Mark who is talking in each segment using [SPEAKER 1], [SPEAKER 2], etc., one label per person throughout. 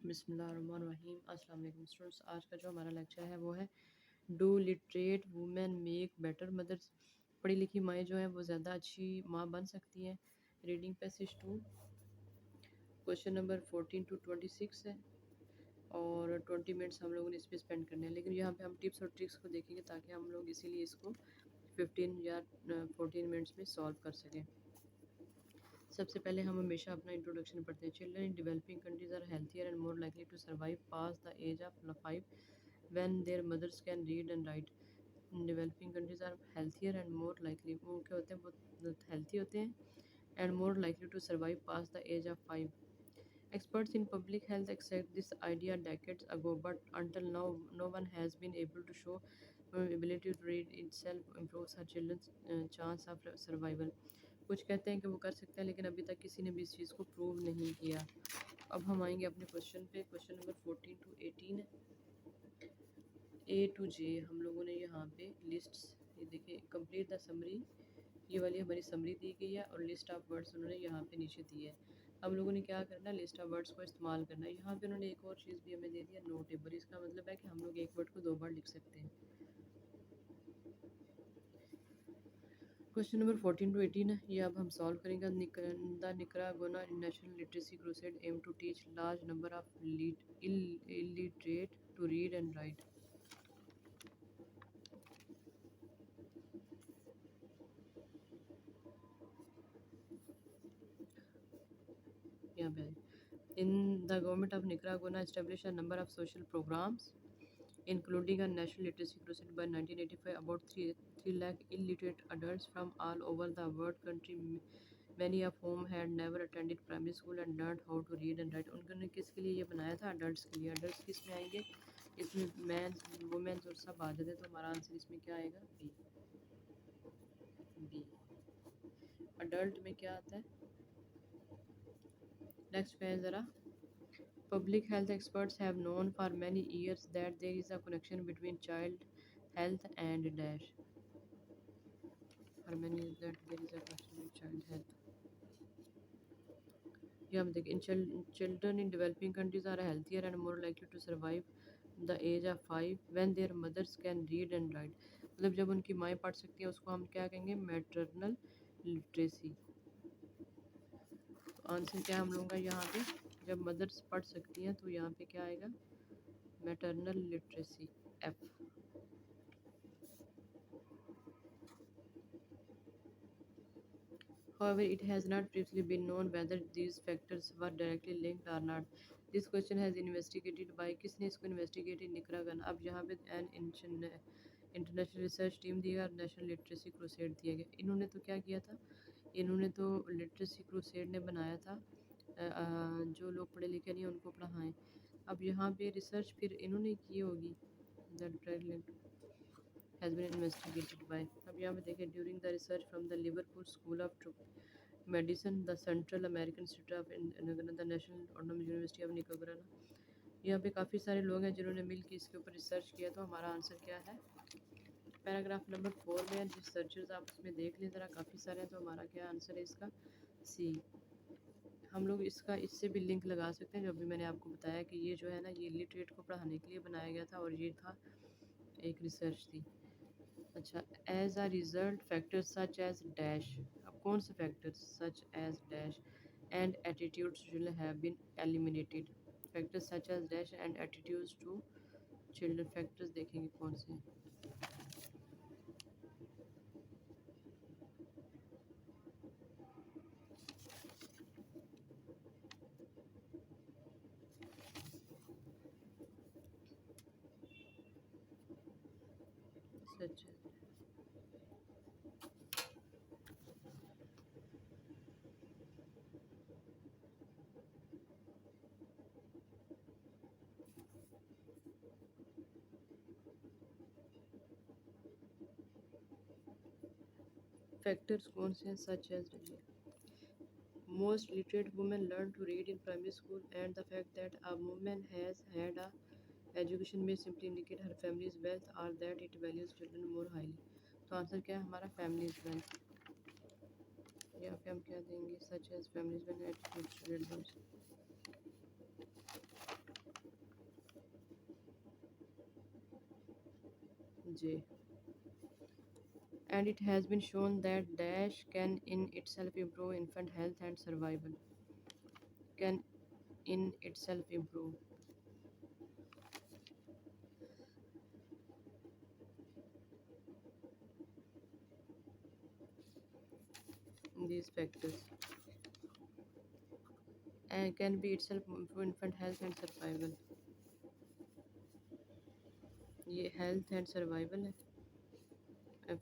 [SPEAKER 1] बिस्मिल्लाहिर्रहमानिर्रहीम। अस्सलाम वालेकुम स्टूडेंट्स। आज का जो हमारा लेक्चर है वो है do literate women make better mothers. पढ़ी लिखी माएँ जो हैं वो ज़्यादा अच्छी माँ बन सकती हैं। Reading passage 2 question number 14 to 26 है और 20 मिनट्स हम लोगों ने इस पर स्पेंड करने हैं, लेकिन यहाँ पे हम टिप्स और ट्रिक्स को देखेंगे ताकि हम लोग इसीलिए इसको 15 या 14 मिनट्स में सॉल्व कर सकें। सबसे पहले हम हमेशा अपना इंट्रोडक्शन पढ़ते हैं। Children in developing countries are healthier and more likely to survive past the age of 5 when their mothers can read and write. Developing countries are healthier and more likely, वो क्या होते हैं, बहुत हेल्थी होते हैं and more likely to survive past the age of 5। Experts in public health accept this idea decades ago, but until now, no one has been able to show ability to read itself improves her children's chance of survival. कुछ कहते हैं कि वो कर सकते हैं, लेकिन अभी तक किसी ने भी इस चीज़ को प्रूव नहीं किया। अब हम आएंगे अपने क्वेश्चन पे। क्वेश्चन नंबर 14 टू 18 है। ए टू जे हम लोगों ने यहाँ पे लिस्ट्स, ये देखिए, कंप्लीट द समरी, ये वाली हमारी समरी दी गई है और लिस्ट ऑफ वर्ड्स उन्होंने यहाँ पे नीचे दी है। हम लोगों ने क्या करना है, लिस्ट ऑफ वर्ड्स को इस्तेमाल करना है। यहाँ पे उन्होंने एक और चीज़ भी हमें दे दिया, नोटेबल। इसका मतलब है कि हम लोग एक वर्ड को 2 बार लिख सकते हैं। क्वेश्चन नंबर 14 टू 18 है, ये अब हम सॉल्व करेंगे। The Nicaraguan national literacy crusade aim to teach large number of illiterate to read and write. यहाँ पे in the government of Nicaragua established a number of social programs including a national literacy crusade by 1985. About 3 lakh illiterate adults from all over the world country, many of whom had never attended primary school and learned how to read and write. उन्होंने किसके लिए ये बनाया था? Adult के लिए। Adult किस में आएंगे? इसमें मैंस वुमेन्स और सब आ जाते हैं, तो हमारा आंसर इसमें क्या आएगा? बी। बी अडल्ट में क्या आता है? नेक्स्ट पे है ज़रा। Public health experts have known for many years that there is a connection between child health and dash. For many years that there is a connection with child health. Yeah, children in developing countries are healthier and more likely to survive the age of 5 when their mothers can read and write. मतलब जब उनकी माएँ पढ़ सकती हैं उसको हम क्या कहेंगे? Maternal literacy. तो आंसर क्या हम लोगों का यहाँ पे? जब मदर्स पढ़ सकती हैं तो यहाँ पे क्या आएगा? Maternal literacy, F. However, it has not previously been known whether these factors were directly linked or not. This question has investigated by, किसने इसको इन्वेस्टिगेटेड? निकरागन। अब यहाँ पे एन इंटरनेशनल रिसर्च टीम दिया और नेशनल लिटरेसी क्रूसेड दिया गया। इन्होंने तो क्या किया था? इन्होंने तो लिटरेसी क्रूसेड ने बनाया था, जो लोग पढ़े लिखे नहीं उनको पढ़ाएं। अब यहाँ पे रिसर्च फिर इन्होंने की होगी। has been investigated by। अब यहाँ पे देखें, during the research from the Liverpool school of medicine, the central American institute of the national autonomous university of Nicaragua. यहाँ पे काफ़ी सारे लोग हैं जिन्होंने मिल के इसके ऊपर रिसर्च किया। तो हमारा आंसर क्या है? पैराग्राफ नंबर 4 में रिसर्चर्स, आप उसमें देख लें ज़रा, काफ़ी सारे हैं। तो हमारा क्या आंसर है इसका? सी। हम लोग इसका इससे भी लिंक लगा सकते हैं, जो अभी मैंने आपको बताया कि ये जो है ना, ये लिटरेट को पढ़ाने के लिए बनाया गया था और ये था एक रिसर्च थी। अच्छा, as a result factors such as dash. अब कौन से factors? Such as dash and attitudes will have been eliminated. Factors such as dash and attitudes to children. Factors देखेंगे कौन से हैं। सच फैक्टर्स कौन से हैं? Such as most literate women learn to read in primary school, and the fact that a woman has had a education may simply indicate her family's wealth or that it values children more highly। तो answer क्या है हमारा? Family's wealth. यहाँ पे हम क्या देंगे? Such as family's wealth attitudes towards. J. And it has been shown that dash can in itself improve infant health and survival. Can in itself improve these factors and can be itself improve infant health and survival. ये health and survival है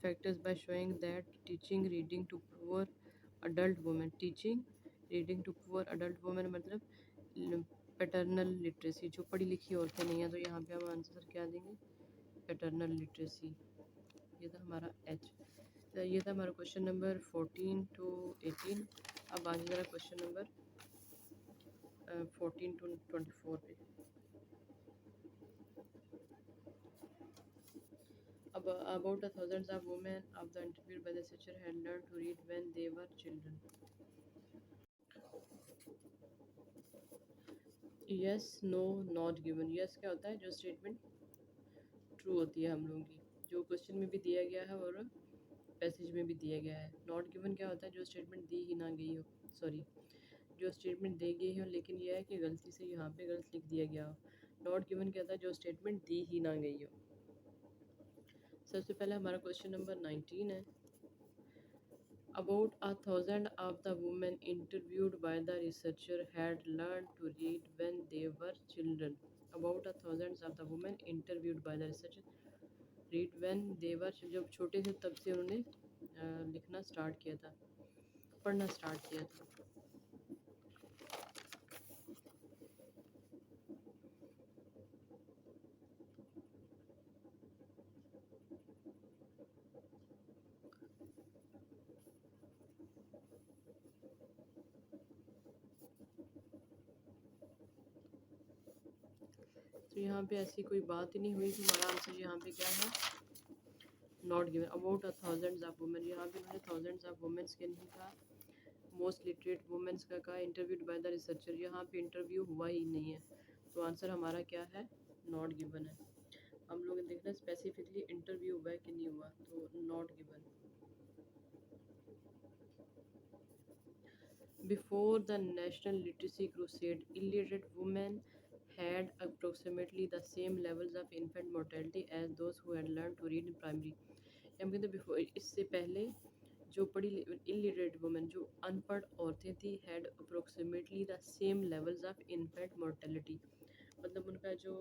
[SPEAKER 1] factors by showing that teaching reading to poor adult women. Teaching reading to poor adult women मतलब paternal literacy, जो पढ़ी लिखी औरतें नहीं हैं, तो यहाँ पे हम आंसर क्या देंगे, पैटर्नल लिटरेसी। ये था हमारा एच। तो ये था हमारा क्वेश्चन नंबर 14 to 18। अब आगे ज़रा क्वेश्चन नंबर 14 to 24 पे। About a thousands of women of the interviewed by the researcher had learned to read when they were children. Yes, no, not given. Yes क्या होता है, जो स्टेटमेंट ट्रू होती है हम लोगों की, जो क्वेश्चन में भी दिया गया है और पैसेज में भी दिया गया है। नॉट गिवन क्या होता है, जो स्टेटमेंट दी ही ना गई हो, सॉरी, जो स्टेटमेंट दी गई हो लेकिन यह है कि गलती से यहाँ पे गलत लिख दिया गया हो। नॉट गिवन क्या होता है, जो स्टेटमेंट दी ही ना गई हो। सबसे पहले हमारा क्वेश्चन नंबर 19 है। About a thousand of the women interviewed by the researcher had learned to read when they were children. About a thousand of the women interviewed by the researcher read when they were, जब छोटे थे तब से उन्होंने लिखना start किया था, पढ़ना स्टार्ट किया था। तो यहाँ पे ऐसी कोई बात ही नहीं हुई, तो हमारा आंसर यहाँ पे क्या है, not given. About a thousands of women, यहाँ पे उन्होंने थाउजेंड्स ऑफ वुमेन्स के नहीं कहा, मोस्ट लिटरेट वुमेन्स का कहा। इंटरव्यूड बाय द रिसर्चर, यहाँ पे इंटरव्यू हुआ ही नहीं है, तो आंसर हमारा क्या है, नॉट गिवन है। हम लोग देखना स्पेसिफिकली इंटरव्यू हुआ है कि नहीं हुआ, तो not given. Before the National Literacy Crusade, illiterate women had approximately the same levels of infant mortality as those who had learned to read in primary. हम कहते बिफोर, इससे पहले जो पढ़ी इलिटरेट वुमेन, जो अनपढ़ औरतें थी, had approximately the same levels of infant mortality, मतलब उनका जो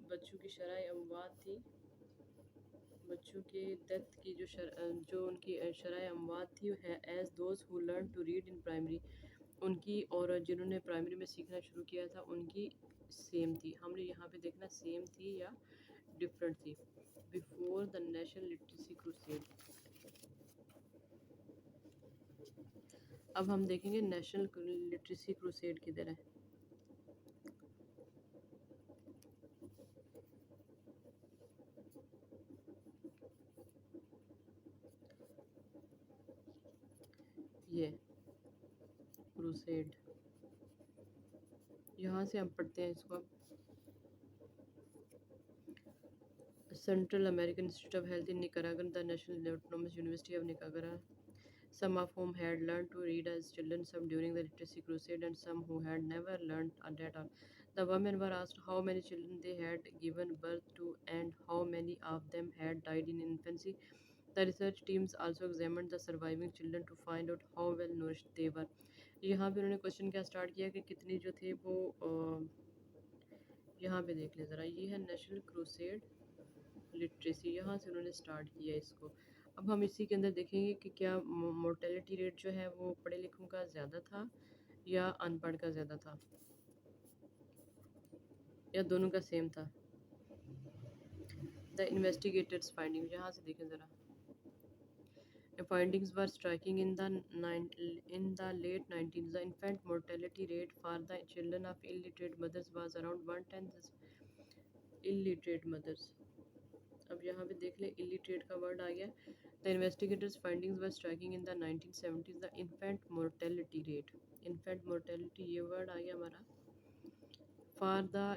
[SPEAKER 1] बच्चों की शरह अमवात थी, बच्चों के डेथ की जो उनकी शरह अमवात थी, है as those who learn to read in primary, उनकी और जिन्होंने प्राइमरी में सीखना शुरू किया था उनकी सेम थी। हमने यहाँ पे देखना सेम थी या डिफरेंट थी। Before the national literacy crusade. अब हम देखेंगे नेशनल लिटरेसी क्रूसेड किधर है। ये क्रूसेड, यहाँ से हम पढ़ते हैं इसको। Central American institute of health in Nicaragua, the national autonomous university of Nicaragua, some of whom had learned to read as children, some during the literacy crusade, and some who had never learned at all. The women were asked how many children they had given birth to and how many of them had died in infancy. The research teams also examined the surviving children to find out how well nourished they were. यहाँ पे उन्होंने question क्या start किया कि कितने जो थे वो यहाँ पे देख लें ज़रा, ये है नेशनल क्रूसेड लिटरेसी, यहाँ से उन्होंने स्टार्ट किया इसको। अब हम इसी के अंदर देखेंगे कि क्या मोर्टेलिटी रेट जो है वो पढ़े लिखों का ज़्यादा था या अनपढ़ का ज़्यादा था, या दोनों का सेम था। द इन्वेस्टिगेटर्स फाइंडिंग, यहाँ से देखें ज़रा, findings were striking in the late 90s. The infant mortality rate for the children of illiterate mothers was around 1/10 illiterate mothers। अब यहाँ पे देख ले, illiterate का वर्ड आ गया। The investigators' findings were striking in the 1970s. The infant mortality ये word आ गया हमारा for the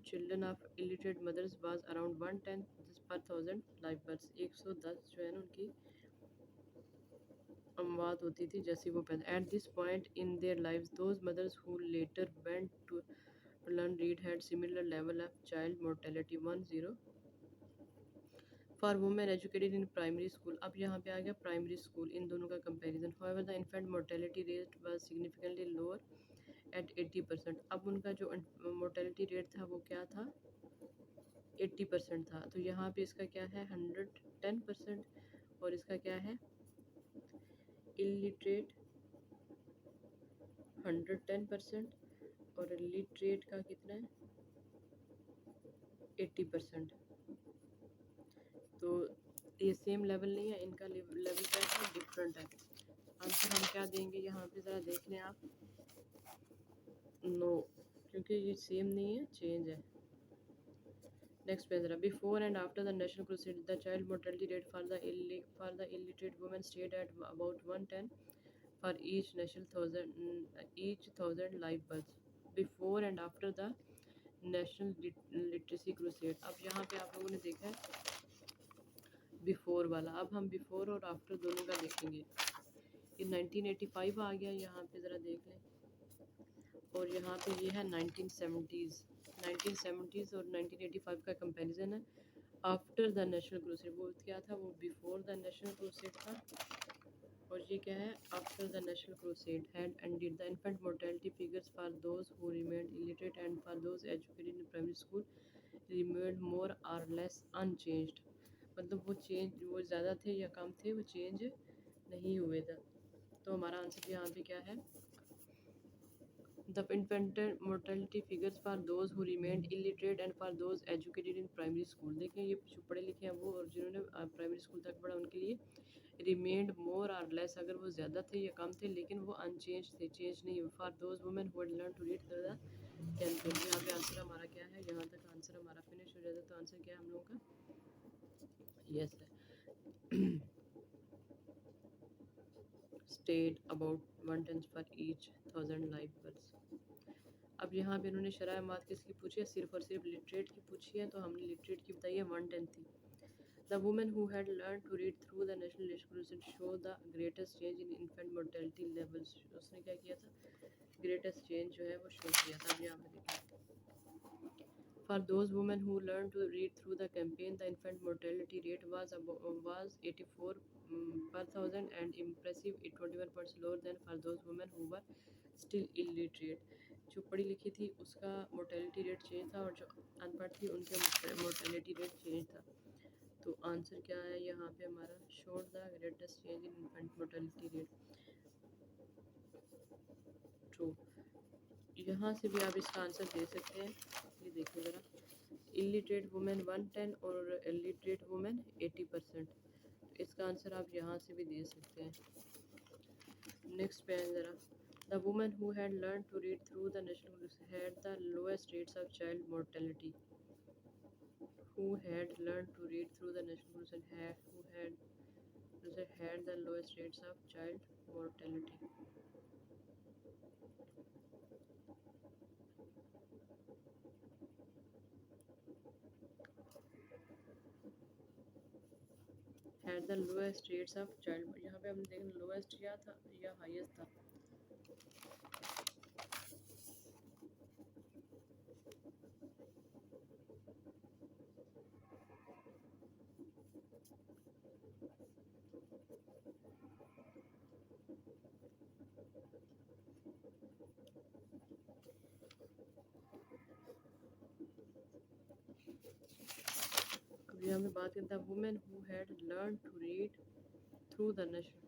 [SPEAKER 1] children of illiterate mothers was around 110 per thousand live births. 110 जो है ना उनकी अमवात होती थी जैसे वो पैदा. At this point in their lives, those mothers who later went to learn read had similar level of child mortality 10 for women educated in primary school. अब यहाँ पे आ गया primary school इन दोनों का comparison. However, the infant mortality rate was significantly lower at 80%. अब उनका जो mortality rate था वो क्या था 80% था. तो यहाँ पे इसका क्या है 110% और इसका क्या है illiterate 110% और literate का कितना है 80%. तो ये सेम लेवल नहीं है, इनका लेवल क्या है डिफरेंट है. आंसर हम क्या देंगे यहाँ पे ज़रा देख लें आप. नो, क्योंकि ये सेम नहीं है, चेंज है. नेक्स्ट पेज ज़रा. Before and after the national crusade the child mortality rate for the illiterate women stayed at about 110 for each 1000 live births. Before and after the national literacy crusade. अब यहाँ पे आप लोगों ने देखा है बिफोर वाला. अब हम बिफोर और आफ्टर दोनों का देखेंगे. ये 1985 आ गया यहाँ पे ज़रा देख लें. और यहाँ पे ये है 1970s और 1985 का कंपैरिजन है. आफ्टर द नेशनल क्रूसेड वो क्या था, वो बिफोर द नेशनल क्रूसेड था और ये क्या है after the national crusade had ended. The infant mortality figures for those who remained illiterate and for those educated in primary school remained more or less unchanged. मतलब वो ज़्यादा थे या कम थे, वो चेंज नहीं हुए थे. तो हमारा आंसर यहाँ पे क्या है the infant mortality figures for those who remained illiterate and for those educated in primary school. देखें ये जो पढ़े लिखे हैं वो और जिन्होंने प्राइमरी स्कूल तक पढ़ा उनके लिए remained more or less, अगर वो ज़्यादा थे या कम थे लेकिन वो unchanged थे, चेंज नहीं हुए. for those women who had learned to read through the campaign. यहाँ पे आंसर हमारा क्या है, यहाँ तक आंसर हमारा फिनिश हो जाता है. तो आंसर क्या है हम लोगों का यस है. stayed about 110 for each 1000 live births. अब यहाँ पे इन्होंने शरह मात किसकी पूछी है, सिर्फ और सिर्फ लिटरेट की पूछी है. तो हमने लिटरेट की बताई है 110 थी. The women who had learn to read through the national literacy show the greatest change in infant mortality levels. उसने क्या किया था, ग्रेटेस्ट चेंज जो है वो शो किया था. अब यहाँ पे देखिए for those women who learn to read through the campaign the infant mortality rate was 84 per thousand and impressive 21% lower than for those women who were still illiterate. जो पढ़ी लिखी थी उसका मोर्टेलिटी रेट चेंज था और जो अनपढ़ थी उनके मोर्टेलिटी रेट चेंज था. तो आंसर क्या है यहाँ पे हमारा showed the greatest change in infant mortality rate. True. यहाँ से भी आप इसका आंसर दे सकते हैं. ये देखिए ज़रा, इलिटरेट वुमेन 110 और इलिटरेट वुमेन 80%. इसका आंसर आप यहाँ से भी दे सकते हैं. नेक्स्ट पे है ज़रा. The women who had learned to read through the national had the lowest rates of child mortality. Who had learned to read through the national had the lowest rates of child mortality. Had the lowest rates of child. यहाँ पे हम देखें lowest क्या था या highest था. यहाँ पे बात करता है women who had learn to read through the national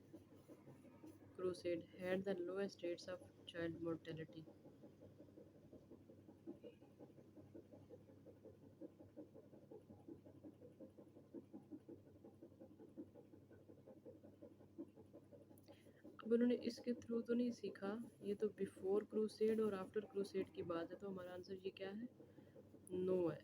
[SPEAKER 1] crusade had the lowest rates of child mortality. अब उन्होंने इसके थ्रू तो नहीं सीखा, ये तो बिफोर क्रूसेड और आफ्टर क्रूसेड की बात है. तो हमारा आंसर ये क्या है, नो है.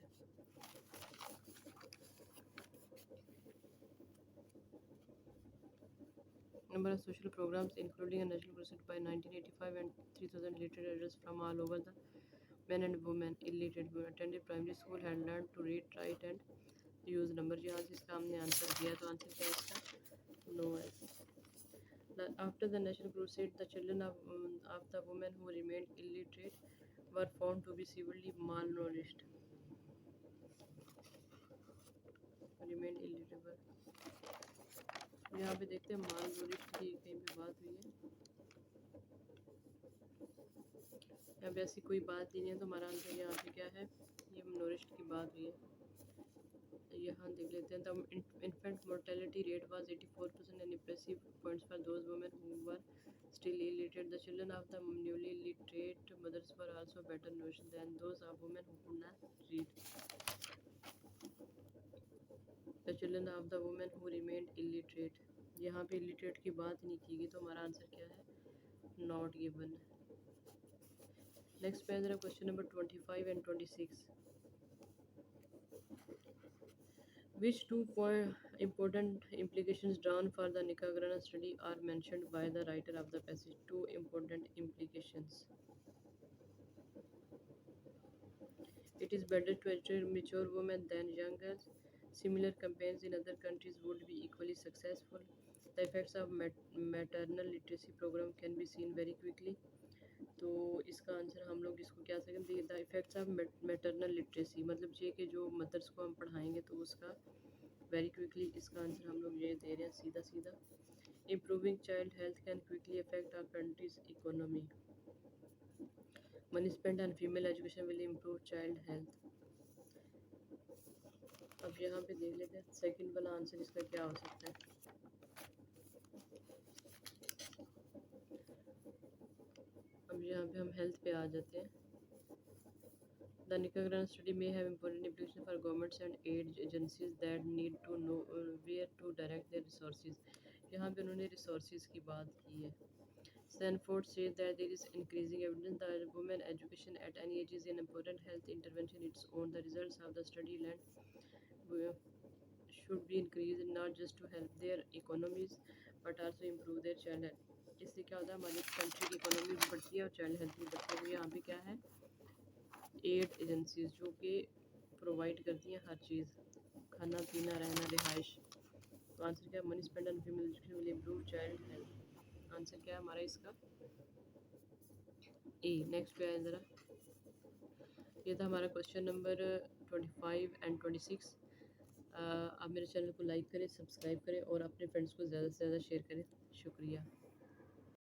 [SPEAKER 1] Number of social programs, including a national crusade by 1985 and 3,000 illiterate adults from all over the men and women, illiterate women attended primary school, had learned to read, write and use numbers. यहाँ से इसका हमने answer दिया, तो answer क्या है इसका? No है. After the national crusade, the children of the women who remained illiterate were found to be severely malnourished. Remained illiterate. यहाँ पे देखते हैं malnourished की कहीं पे बात हुई है. यहाँ पे ऐसी कोई बात ही नहीं है, तो हमारा आंसर यहाँ पे क्या है? ये nourished की बात हुई है. यहाँ देख लेते हैं. The infant mortality rate was 84%, an impressive points for those women who were still illiterate. The children of the newly literate mothers were also better nourished than those of women who could not read. The children of the women who remained illiterate. यहाँ पे illiterate की बात नहीं की गई, तो हमारा answer क्या है? Not given. Next पे जरा question number 25 and 26. Which two important implications drawn for the Nicaragua study are mentioned by the writer of the passage? Two important implications. It is better to educate mature women than young girls. Similar campaigns in other countries would be equally successful. The effects of maternal literacy program can be seen very quickly. तो इसका answer हम लोग इसको क्या सकें? The effects of maternal literacy, मतलब ये कि जो मदर्स को हम पढ़ाएंगे तो उसका वेरी क्विकली, इसका आंसर हम लोग ये दे रहे हैं सीधा सीधा. Improving child health can quickly affect our country's economy. Money spend on female education will improve child health. अब यहाँ पे देख लेते हैं सेकंड वाला आंसर इसका क्या हो सकता है. अब यहाँ पे हम हेल्थ पे आ जाते हैं. The Nicaraguan study may have important implications for governments and aid agencies that need to know where to direct their resources. यहाँ पे उन्होंने resources की बात की है. Stanford says that there is increasing evidence that women education at any age is an important health intervention its own. The results of the study should be increased not just to help their economies but also improve their child health. इससे क्या होता है, हमारी country की economy भी बढ़ती है और चाइल्ड हेल्थ भी बढ़ती है. तो यहाँ पे क्या है, एड एजेंसीज जो कि प्रोवाइड करती हैं हर चीज़, खाना पीना रहना रिहाइश. तो आंसर क्या है? Money spend on female education will improve child health. Answer क्या है हमारा इसका? ए. नेक्स्ट पे आए ज़रा. ये था हमारा क्वेश्चन नंबर 25 एंड 26. आप मेरे चैनल को लाइक करें, सब्सक्राइब करें और अपने फ्रेंड्स को ज़्यादा से ज़्यादा शेयर करें. शुक्रिया.